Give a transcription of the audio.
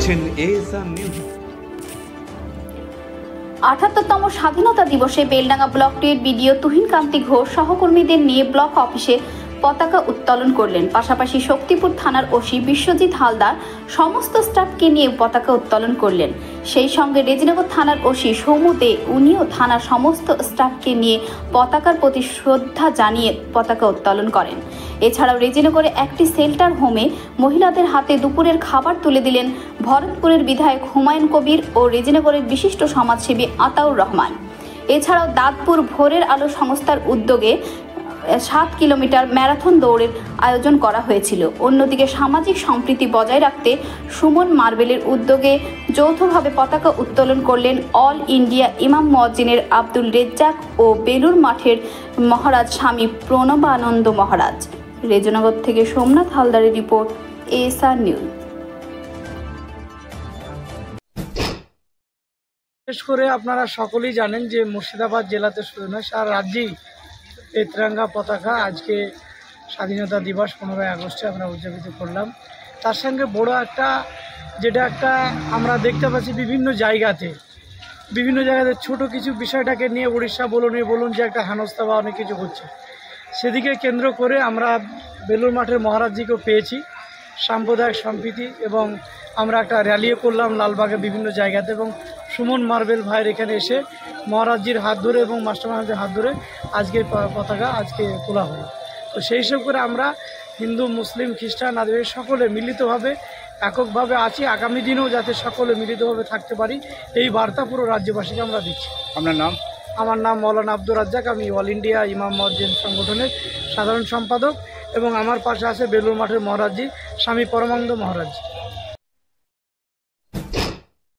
দেখছেন ASR news. ৭৮তম স্বাধীনতা দিবসে বেলডাঙ্গা ব্লক 2 এর বিডিও তুহিন কান্তি ঘোষ সহকর্মীদের নিয়ে ব্লক অফিসে পতাকা উত্তোলন করলেন। পাশাপাশি শক্তিপুর থানার ওসি বিশ্বজিৎ হালদার সমস্ত স্টাফকে নিয়ে পতাকা উত্তোলন করলেন। সেই সঙ্গে রেজিনগর থানার ওসি সৌম্য দে উনিও থানার সমস্ত স্টাফকে নিয়ে পতাকার প্রতি শ্রদ্ধা জানিয়ে পতাকা উত্তোলন করেন। এছাড়াও রেজিনগরে একটি শেল্টার হোমে মহিলাদের হাতে দুপুরের খাবার তুলে দিলেন ভরতপুরের বিধায়ক হুমায়ুন কবির ও রেজিনগরের বিশিষ্ট সমাজসেবী আতাউর রহমান। এছাড়াও দাঁতপুর ভোরের আলো সংস্থার উদ্যোগে 7 কিলোমিটার ম্যারাথন দৌড়ের আয়োজন করা হয়েছিল। অন্যদিকে সামাজিক সম্প্রীতি বজায় রাখতে সুমন মার্বেলের উদ্যোগে যৌথভাবে পতাকা উত্তোলন করলেন অল ইন্ডিয়া ইমাম মুয়াজ্জিনের আব্দুল রেজ্জাক ও বেলুর মাঠের মহারাজ স্বামী প্রণবানন্দ মহারাজ। রেজিনগর থেকে সোমনাথ হালদারের রিপোর্ট, এএসআর নিউজ। বিশেষ করে আপনারা সকলেই জানেন যে মুর্শিদাবাদ জেলাতে শুধু নয়, সারা রাজ্যেই এই তিরঙ্গা পতাকা আজকে স্বাধীনতা দিবস 15ই আগস্টে আমরা উদযাপিত করলাম। তার সঙ্গে বড় একটা আমরা দেখতে পাচ্ছি বিভিন্ন জায়গাতে ছোট কিছু বিষয়টাকে নিয়ে উড়িষ্যা বলুন যে একটা হেনস্থা বা অনেক কিছু হচ্ছে, সেদিকে কেন্দ্র করে আমরা বেলুর মাঠের মহারাজজিকেও পেয়েছি সাম্প্রদায়িক সম্প্রীতি, এবং আমরা একটা র্যালিও করলাম লালবাগে বিভিন্ন জায়গাতে, এবং সুমন মার্বেল ভাইয়ের এখানে এসে মহারাজজির হাত ধরে এবং মাস্টারমাইন্ডের হাত ধরে আজকে পতাকা তোলা হলো। তো সেই হিসেব করে আমরা হিন্দু, মুসলিম, খ্রিস্টান, আদিবাসী সকলে মিলিতভাবে এককভাবে আছি। আগামী দিনেও যাতে সকলে মিলিতভাবে থাকতে পারি, এই বার্তা পুরো রাজ্যবাসীকে আমরা দিচ্ছি। আপনার নাম? আমার নাম মৌলানা আব্দুর রাজ্জাক, আমি অল ইন্ডিয়া ইমাম মুয়াজ্জিন সংগঠনের সাধারণ সম্পাদক, এবং আমার পাশে আছে বেলুর মাঠের মহারাজজি স্বামী পরমানন্দ মহারাজ।